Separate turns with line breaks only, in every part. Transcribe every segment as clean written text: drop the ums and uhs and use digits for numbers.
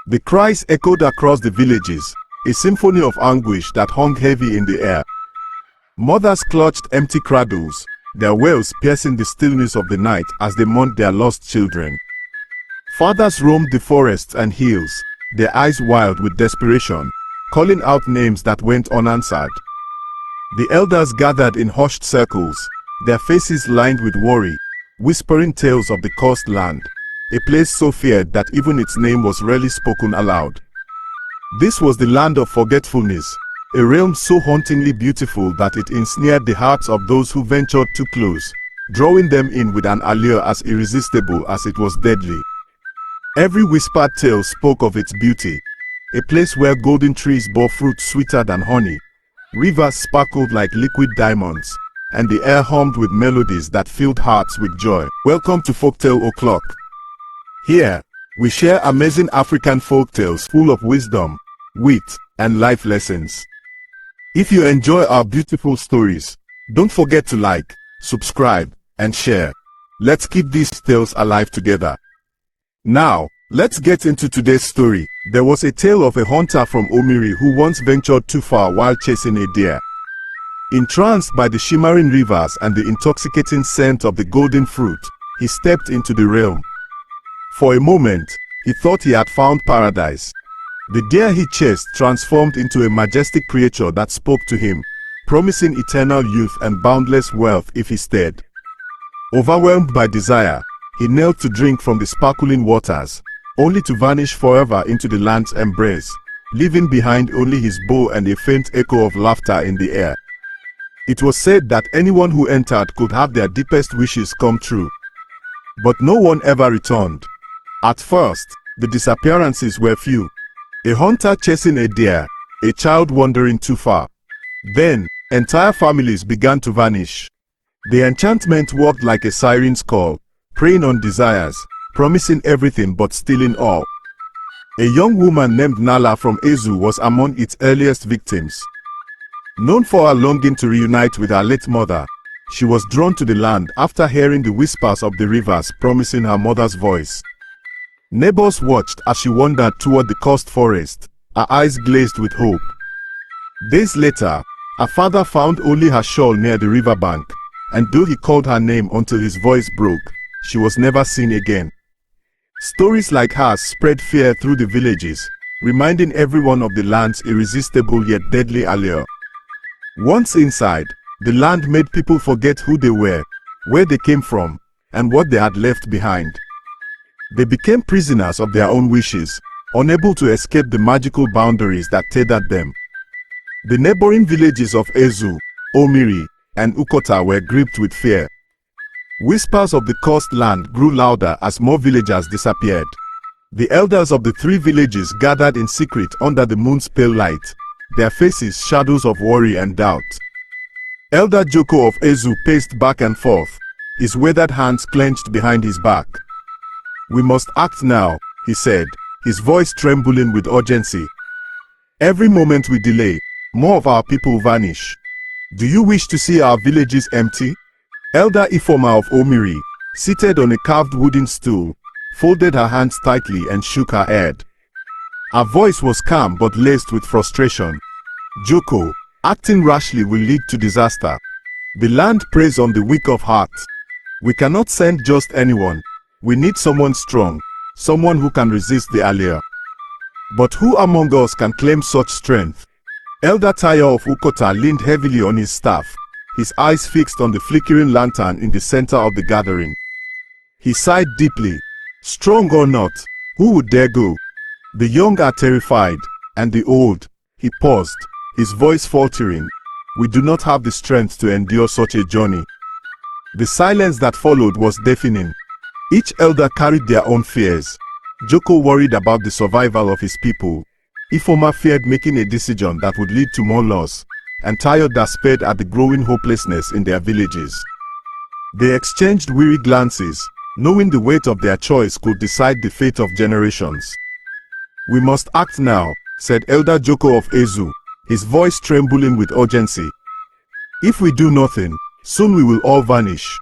The cries echoed across the villages, a symphony of anguish that hung heavy in the air. Mothers clutched empty cradles, their wails piercing the stillness of the night as they mourned their lost children. Fathers roamed the forests and hills, their eyes wild with desperation, calling out names that went unanswered. The elders gathered in hushed circles, their faces lined with worry, whispering tales of the cursed land, a place so feared that even its name was rarely spoken aloud. This was the Land of Forgetfulness, a realm so hauntingly beautiful that it ensnared the hearts of those who ventured too close, drawing them in with an allure as irresistible as it was deadly. Every whispered tale spoke of its beauty, a place where golden trees bore fruit sweeter than honey, rivers sparkled like liquid diamonds, and the air hummed with melodies that filled hearts with joy. Welcome to Folktale O'Clock. Here, we share amazing African folktales full of wisdom, wit, and life lessons. If you enjoy our beautiful stories, don't forget to like, subscribe, and share. Let's keep these tales alive together. Now, let's get into today's story. There was a tale of a hunter from Omiri who once ventured too far while chasing a deer. Entranced by the shimmering rivers and the intoxicating scent of the golden fruit, he stepped into the realm. For a moment, he thought he had found paradise. The deer he chased transformed into a majestic creature that spoke to him, promising eternal youth and boundless wealth if he stayed. Overwhelmed by desire, he knelt to drink from the sparkling waters, only to vanish forever into the land's embrace, leaving behind only his bow and a faint echo of laughter in the air. It was said that anyone who entered could have their deepest wishes come true. But no one ever returned. At first, the disappearances were few. A hunter chasing a deer, a child wandering too far. Then, entire families began to vanish. The enchantment worked like a siren's call, preying on desires, promising everything but stealing all. A young woman named Nala from Ezu was among its earliest victims. Known for her longing to reunite with her late mother, she was drawn to the land after hearing the whispers of the rivers promising her mother's voice. Neighbors watched as she wandered toward the cursed forest, her eyes glazed with hope. Days later, her father found only her shawl near the riverbank, and though he called her name until his voice broke, she was never seen again. Stories like hers spread fear through the villages, reminding everyone of the land's irresistible yet deadly allure. Once inside, the land made people forget who they were, where they came from, and what they had left behind. They became prisoners of their own wishes, unable to escape the magical boundaries that tethered them. The neighboring villages of Ezu, Omiri, and Ukota were gripped with fear. Whispers of the cursed land grew louder as more villagers disappeared. The elders of the three villages gathered in secret under the moon's pale light, their faces shadows of worry and doubt. Elder Joko of Ezu paced back and forth, his weathered hands clenched behind his back. "We must act now," he said, his voice trembling with urgency. "Every moment we delay, more of our people vanish. Do you wish to see our villages empty?" Elder Ifoma of Omiri, seated on a carved wooden stool, folded her hands tightly and shook her head. Her voice was calm but laced with frustration. "Joko, acting rashly will lead to disaster. The land preys on the weak of heart. We cannot send just anyone. We need someone strong, someone who can resist the allure. But who among us can claim such strength?" Elder Tayo of Ukota leaned heavily on his staff, his eyes fixed on the flickering lantern in the center of the gathering. He sighed deeply. "Strong or not, who would dare go? The young are terrified, and the old." He paused, his voice faltering. "We do not have the strength to endure such a journey." The silence that followed was deafening. Each elder carried their own fears. Joko worried about the survival of his people. Ifoma feared making a decision that would lead to more loss, and Tayo despaired at the growing hopelessness in their villages. They exchanged weary glances, knowing the weight of their choice could decide the fate of generations. "We must act now," said Elder Joko of Ezu, his voice trembling with urgency. "If we do nothing, soon we will all vanish."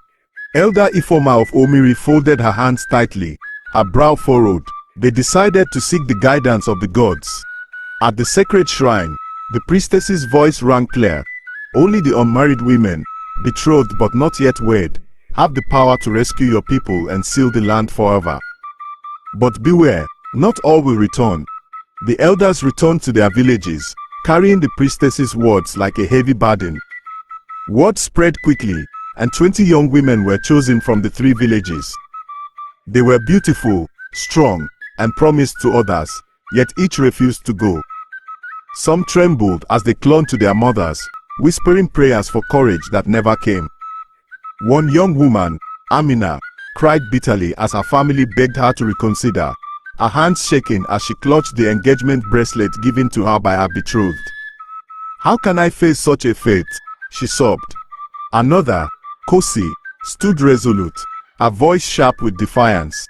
Elder Ifoma of Omiri folded her hands tightly, her brow furrowed, They decided to seek the guidance of the gods. At the sacred shrine, the priestess's voice rang clear. Only the unmarried women, betrothed but not yet wed, have the power to rescue your people and seal the land forever. But beware, not all will return. The elders returned to their villages, carrying the priestess's words like a heavy burden. Word spread quickly, and 20 young women were chosen from the 3 villages. They were beautiful, strong, and promised to others, yet each refused to go. Some trembled as they clung to their mothers, whispering prayers for courage that never came. One young woman, Abena, cried bitterly as her family begged her to reconsider, her hands shaking as she clutched the engagement bracelet given to her by her betrothed. "How can I face such a fate?" she sobbed. Another, Kosi, stood resolute, her voice sharp with defiance.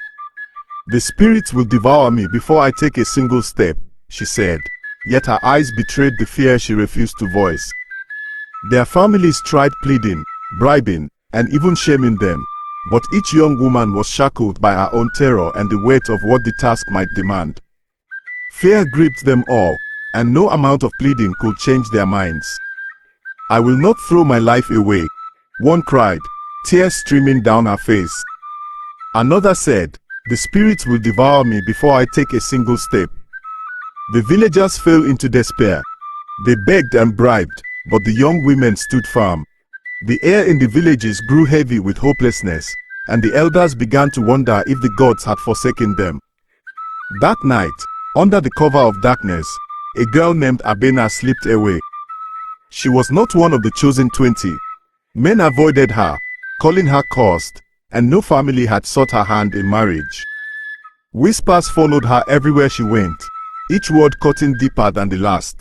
"The spirits will devour me before I take a single step," she said, yet her eyes betrayed the fear she refused to voice. Their families tried pleading, bribing, and even shaming them, but each young woman was shackled by her own terror and the weight of what the task might demand. Fear gripped them all, and no amount of pleading could change their minds. "I will not throw my life away," one cried, tears streaming down her face. Another said, "The spirits will devour me before I take a single step." The villagers fell into despair. They begged and bribed, but the young women stood firm. The air in the villages grew heavy with hopelessness, and the elders began to wonder if the gods had forsaken them. That night, under the cover of darkness, a girl named Abena slipped away. She was not one of the chosen 20. Men avoided her, calling her cursed, and no family had sought her hand in marriage. Whispers followed her everywhere she went, each word cutting deeper than the last.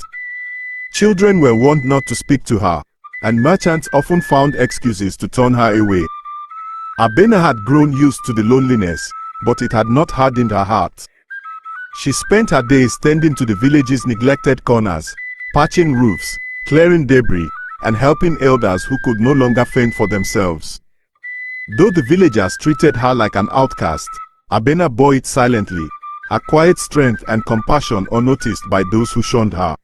Children were warned not to speak to her, and merchants often found excuses to turn her away. Abena had grown used to the loneliness, but it had not hardened her heart. She spent her days tending to the village's neglected corners, patching roofs, clearing debris, and helping elders who could no longer fend for themselves. Though the villagers treated her like an outcast, Abena bore it silently, her quiet strength and compassion unnoticed by those who shunned her.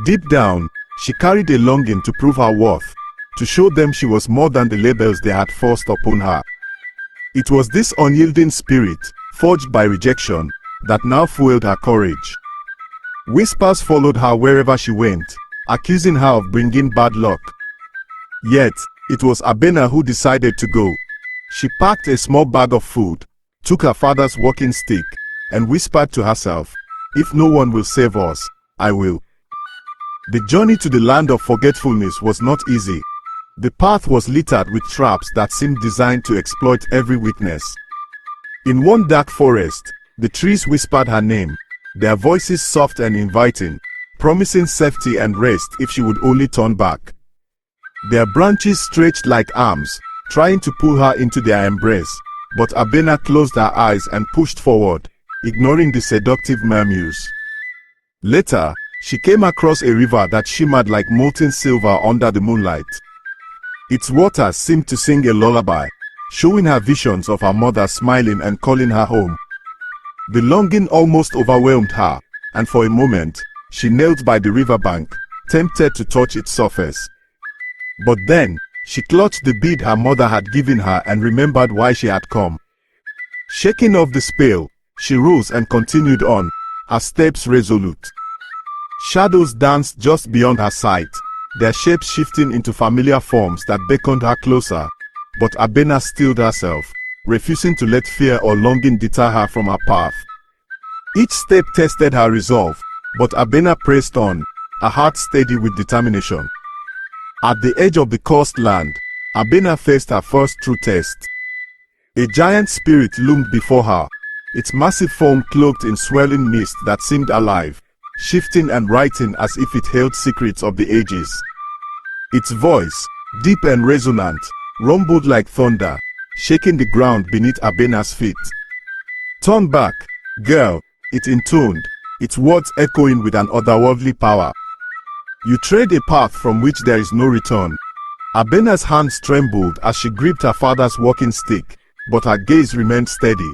Deep down, she carried a longing to prove her worth, to show them she was more than the labels they had forced upon her. It was this unyielding spirit, forged by rejection, that now fueled her courage. Whispers followed her wherever she went, accusing her of bringing bad luck. Yet, it was Abena who decided to go. She packed a small bag of food, took her father's walking stick, and whispered to herself, "If no one will save us, I will." The journey to the land of forgetfulness was not easy. The path was littered with traps that seemed designed to exploit every weakness. In one dark forest, the trees whispered her name, their voices soft and inviting, promising safety and rest if she would only turn back. Their branches stretched like arms, trying to pull her into their embrace, but Abena closed her eyes and pushed forward, ignoring the seductive murmurs. Later, she came across a river that shimmered like molten silver under the moonlight. Its waters seemed to sing a lullaby, showing her visions of her mother smiling and calling her home. The longing almost overwhelmed her, and for a moment, she knelt by the riverbank, tempted to touch its surface. But then, she clutched the bead her mother had given her and remembered why she had come. Shaking off the spell, she rose and continued on, her steps resolute. Shadows danced just beyond her sight, their shapes shifting into familiar forms that beckoned her closer, but Abena stilled herself, refusing to let fear or longing deter her from her path. Each step tested her resolve, but Abena pressed on, her heart steady with determination. At the edge of the cursed land, Abena faced her first true test. A giant spirit loomed before her, its massive form cloaked in swirling mist that seemed alive, shifting and writing as if it held secrets of the ages. Its voice, deep and resonant, rumbled like thunder, shaking the ground beneath Abena's feet. "Turn back, girl," it intoned, its words echoing with an otherworldly power. "You tread a path from which there is no return." Abena's hands trembled as she gripped her father's walking stick, but her gaze remained steady.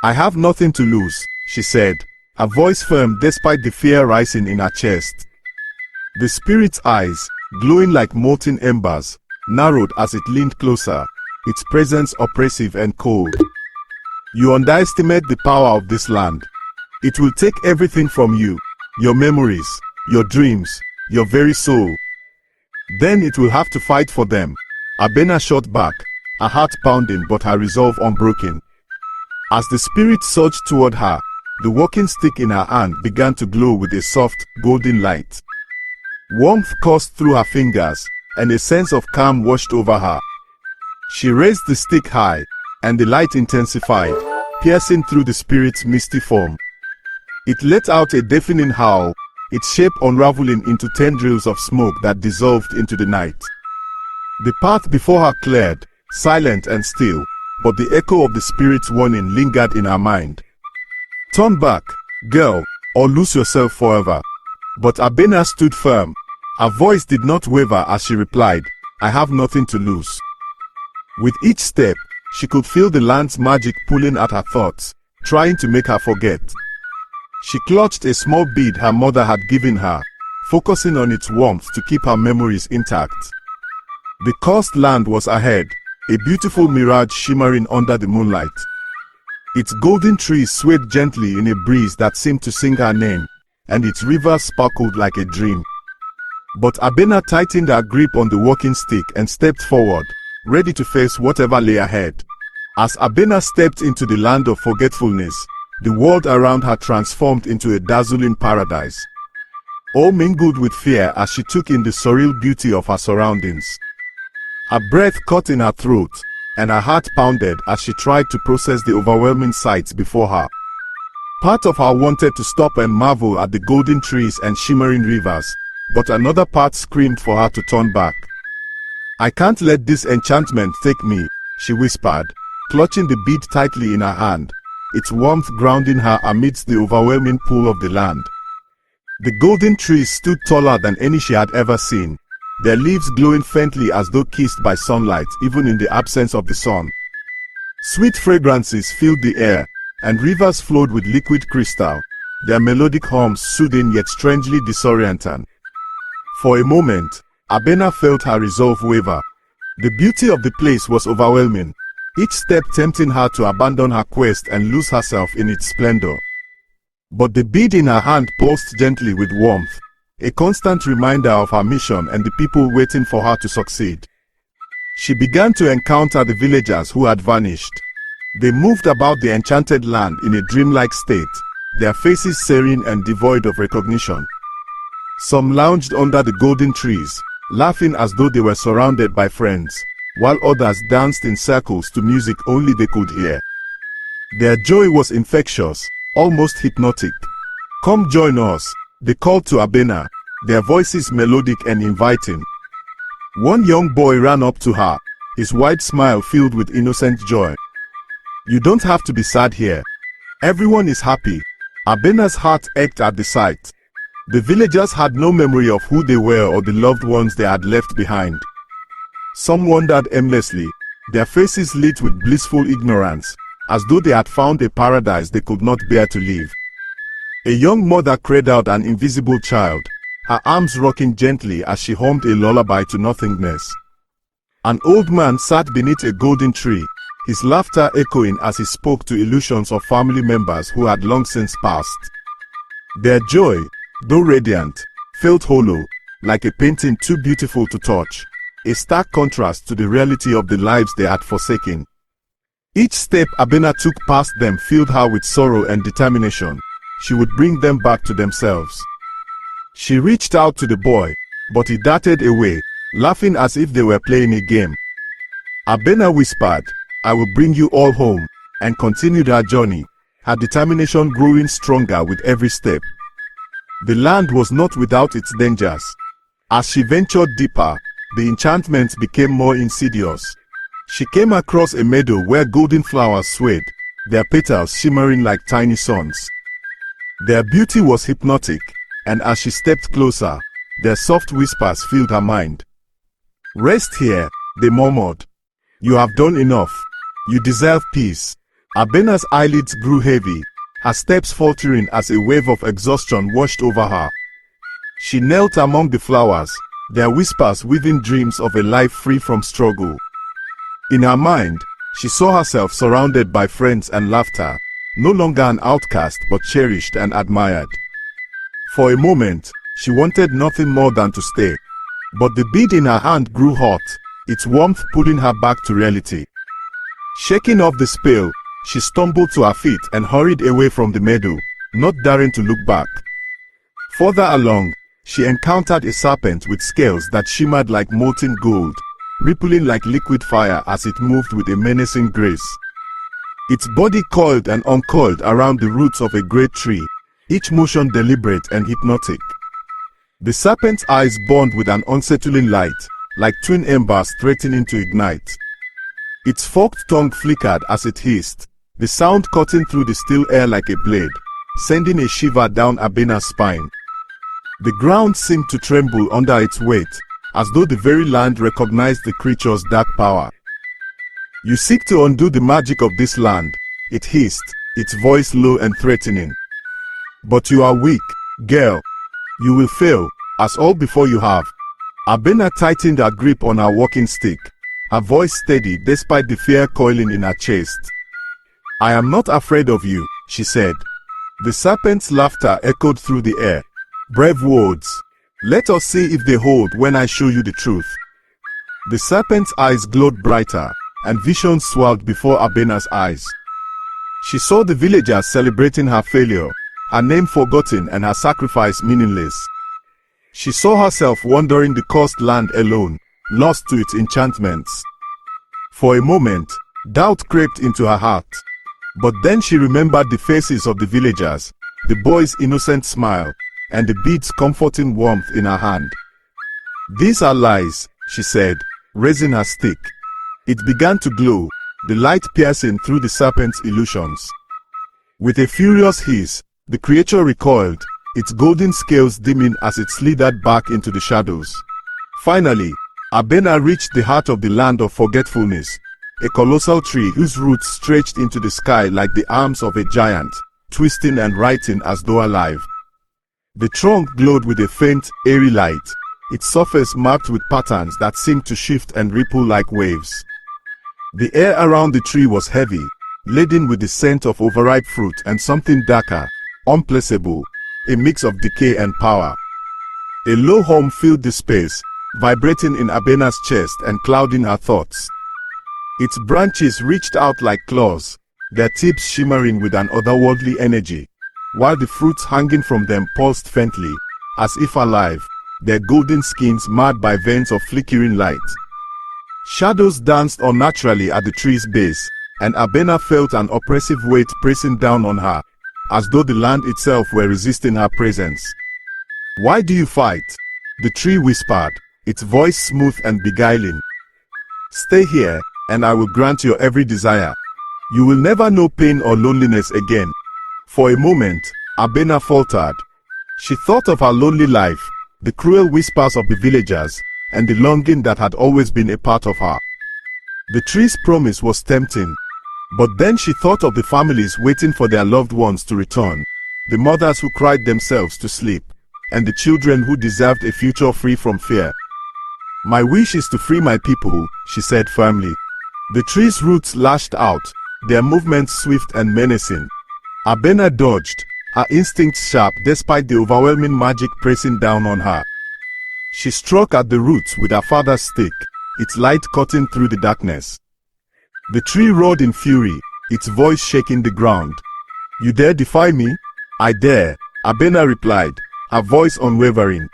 I have nothing to lose, she said, her voice firm despite the fear rising in her chest. The spirit's eyes, glowing like molten embers, narrowed as it leaned closer, its presence oppressive and cold. You underestimate the power of this land. It will take everything from you, your memories, your dreams, your very soul. Then it will have to fight for them. Abena shot back, her heart pounding but her resolve unbroken. As the spirit surged toward her, the walking stick in her hand began to glow with a soft, golden light. Warmth coursed through her fingers, and a sense of calm washed over her. She raised the stick high, and the light intensified, piercing through the spirit's misty form. It let out a deafening howl, its shape unraveling into tendrils of smoke that dissolved into the night. The path before her cleared, silent and still, but the echo of the spirit's warning lingered in her mind. Turn back, girl, or lose yourself forever. But Abena stood firm. Her voice did not waver as she replied, I have nothing to lose. With each step, she could feel the land's magic pulling at her thoughts, trying to make her forget. She clutched a small bead her mother had given her, focusing on its warmth to keep her memories intact. The cursed land was ahead, a beautiful mirage shimmering under the moonlight. Its golden trees swayed gently in a breeze that seemed to sing her name, and its rivers sparkled like a dream. But Abena tightened her grip on the walking stick and stepped forward, ready to face whatever lay ahead. As Abena stepped into the land of forgetfulness, the world around her transformed into a dazzling paradise. All mingled with fear as she took in the surreal beauty of her surroundings. Her breath caught in her throat, and her heart pounded as she tried to process the overwhelming sights before her. Part of her wanted to stop and marvel at the golden trees and shimmering rivers, but another part screamed for her to turn back. I can't let this enchantment take me, she whispered, clutching the bead tightly in her hand, its warmth grounding her amidst the overwhelming pull of the land. The golden trees stood taller than any she had ever seen, their leaves glowing faintly as though kissed by sunlight even in the absence of the sun. Sweet fragrances filled the air, and rivers flowed with liquid crystal, their melodic hums soothing yet strangely disorienting. For a moment, Abena felt her resolve waver. The beauty of the place was overwhelming, each step tempting her to abandon her quest and lose herself in its splendor. But the bead in her hand pulsed gently with warmth, a constant reminder of her mission and the people waiting for her to succeed. She began to encounter the villagers who had vanished. They moved about the enchanted land in a dreamlike state, their faces serene and devoid of recognition. Some lounged under the golden trees, laughing as though they were surrounded by friends, while others danced in circles to music only they could hear. Their joy was infectious, almost hypnotic. Come join us, they called to Abena, their voices melodic and inviting. One young boy ran up to her, his wide smile filled with innocent joy. You don't have to be sad here. Everyone is happy. Abena's heart ached at the sight. The villagers had no memory of who they were or the loved ones they had left behind. Some wandered aimlessly, their faces lit with blissful ignorance, as though they had found a paradise they could not bear to leave. A young mother cradled an invisible child, her arms rocking gently as she hummed a lullaby to nothingness. An old man sat beneath a golden tree, his laughter echoing as he spoke to illusions of family members who had long since passed. Their joy, though radiant, felt hollow, like a painting too beautiful to touch, a stark contrast to the reality of the lives they had forsaken. Each step Abena took past them filled her with sorrow and determination. She would bring them back to themselves. She reached out to the boy, but he darted away, laughing as if they were playing a game. Abena whispered, I will bring you all home, and continued her journey, her determination growing stronger with every step. The land was not without its dangers. As she ventured deeper, the enchantment became more insidious. She came across a meadow where golden flowers swayed, their petals shimmering like tiny suns. Their beauty was hypnotic, and as she stepped closer, their soft whispers filled her mind. Rest here, they murmured. You have done enough. You deserve peace. Abena's eyelids grew heavy, her steps faltering as a wave of exhaustion washed over her. She knelt among the flowers, their whispers weaving dreams of a life free from struggle. In her mind, she saw herself surrounded by friends and laughter, no longer an outcast but cherished and admired. For a moment, she wanted nothing more than to stay. But the bead in her hand grew hot, its warmth pulling her back to reality. Shaking off the spell, she stumbled to her feet and hurried away from the meadow, not daring to look back. Further along, she encountered a serpent with scales that shimmered like molten gold, rippling like liquid fire as it moved with a menacing grace. Its body coiled and uncoiled around the roots of a great tree, each motion deliberate and hypnotic. The serpent's eyes burned with an unsettling light, like twin embers threatening to ignite. Its forked tongue flickered as it hissed, the sound cutting through the still air like a blade, sending a shiver down Abena's spine. The ground seemed to tremble under its weight, as though the very land recognized the creature's dark power. "You seek to undo the magic of this land," it hissed, its voice low and threatening. "But you are weak, girl. You will fail, as all before you have." Abena tightened her grip on her walking stick, her voice steady despite the fear coiling in her chest. "I am not afraid of you," she said. The serpent's laughter echoed through the air. "Brave words. Let us see if they hold when I show you the truth." The serpent's eyes glowed brighter, and visions swirled before Abena's eyes. She saw the villagers celebrating her failure, her name forgotten and her sacrifice meaningless. She saw herself wandering the cursed land alone, lost to its enchantments. For a moment, doubt crept into her heart. But then she remembered the faces of the villagers, the boy's innocent smile, and the bead's comforting warmth in her hand. "These are lies," she said, raising her stick. It began to glow, the light piercing through the serpent's illusions. With a furious hiss, the creature recoiled, its golden scales dimming as it slithered back into the shadows. Finally, Abena reached the heart of the Land of Forgetfulness, a colossal tree whose roots stretched into the sky like the arms of a giant, twisting and writhing as though alive. The trunk glowed with a faint, airy light, its surface marked with patterns that seemed to shift and ripple like waves. The air around the tree was heavy, laden with the scent of overripe fruit and something darker, unplaceable, a mix of decay and power. A low hum filled the space, vibrating in Abena's chest and clouding her thoughts. Its branches reached out like claws, their tips shimmering with an otherworldly energy, while the fruits hanging from them pulsed faintly, as if alive, their golden skins marred by veins of flickering light. Shadows danced unnaturally at the tree's base, and Abena felt an oppressive weight pressing down on her, as though the land itself were resisting her presence. "Why do you fight?" the tree whispered, its voice smooth and beguiling. "Stay here, and I will grant your every desire. You will never know pain or loneliness again." For a moment, Abena faltered. She thought of her lonely life, the cruel whispers of the villagers, and the longing that had always been a part of her. The tree's promise was tempting. But then she thought of the families waiting for their loved ones to return, the mothers who cried themselves to sleep, and the children who deserved a future free from fear. "My wish is to free my people," she said firmly. The tree's roots lashed out, their movements swift and menacing. Abena dodged, her instincts sharp despite the overwhelming magic pressing down on her. She struck at the roots with her father's stick, its light cutting through the darkness. The tree roared in fury, its voice shaking the ground. "You dare defy me?" "I dare," Abena replied, her voice unwavering.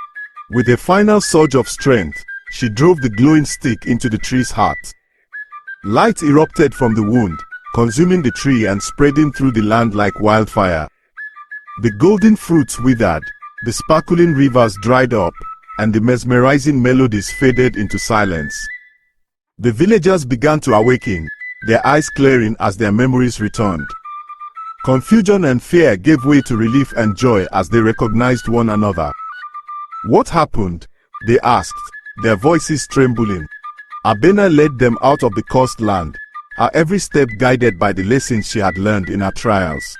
With a final surge of strength, she drove the glowing stick into the tree's heart. Light erupted from the wound, consuming the tree and spreading through the land like wildfire. The golden fruits withered, the sparkling rivers dried up, and the mesmerizing melodies faded into silence. The villagers began to awaken, their eyes clearing as their memories returned. Confusion and fear gave way to relief and joy as they recognized one another. "What happened?" they asked, their voices trembling. Abena led them out of the cursed land, her every step guided by the lessons she had learned in her trials.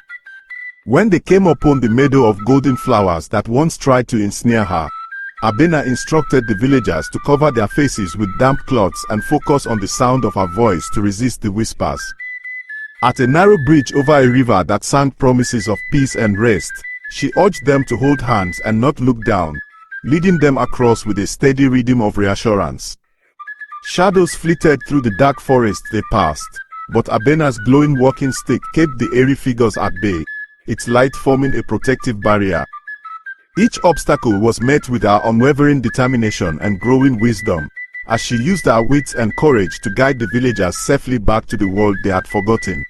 When they came upon the meadow of golden flowers that once tried to ensnare her, Abena instructed the villagers to cover their faces with damp cloths and focus on the sound of her voice to resist the whispers. At a narrow bridge over a river that sang promises of peace and rest, she urged them to hold hands and not look down, leading them across with a steady rhythm of reassurance. Shadows flitted through the dark forest they passed, but Abena's glowing walking stick kept the airy figures at bay, its light forming a protective barrier. Each obstacle was met with her unwavering determination and growing wisdom, as she used her wits and courage to guide the villagers safely back to the world they had forgotten.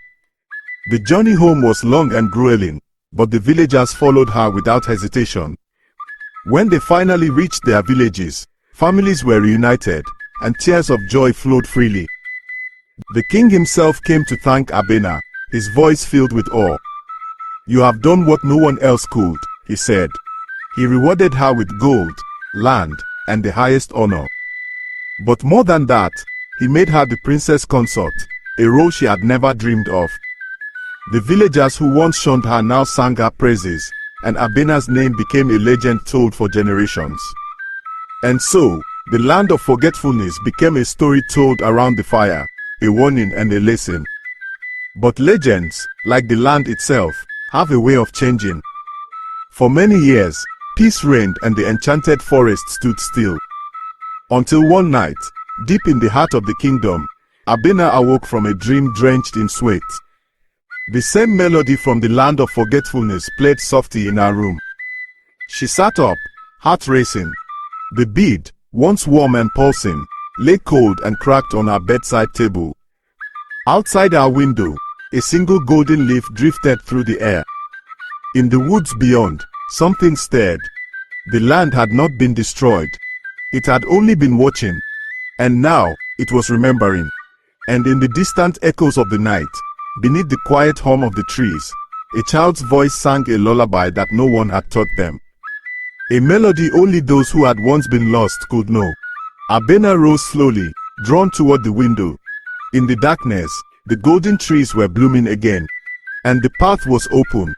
The journey home was long and grueling, but the villagers followed her without hesitation. When they finally reached their villages, families were reunited, and tears of joy flowed freely. The king himself came to thank Abena, his voice filled with awe. "You have done what no one else could," he said. He rewarded her with gold, land, and the highest honor. But more than that, he made her the princess consort, a role she had never dreamed of. The villagers who once shunned her now sang her praises, and Abena's name became a legend told for generations. And so, the Land of Forgetfulness became a story told around the fire, a warning and a lesson. But legends, like the land itself, have a way of changing. For many years, peace reigned and the enchanted forest stood still. Until one night, deep in the heart of the kingdom, Abena awoke from a dream drenched in sweat. The same melody from the Land of Forgetfulness played softly in her room. She sat up, heart racing. The bead, once warm and pulsing, lay cold and cracked on her bedside table. Outside her window, a single golden leaf drifted through the air. In the woods beyond, something stirred. The land had not been destroyed. It had only been watching. And now, it was remembering. And in the distant echoes of the night, beneath the quiet hum of the trees, a child's voice sang a lullaby that no one had taught them. A melody only those who had once been lost could know. Abena rose slowly, drawn toward the window. In the darkness, the golden trees were blooming again. And the path was open,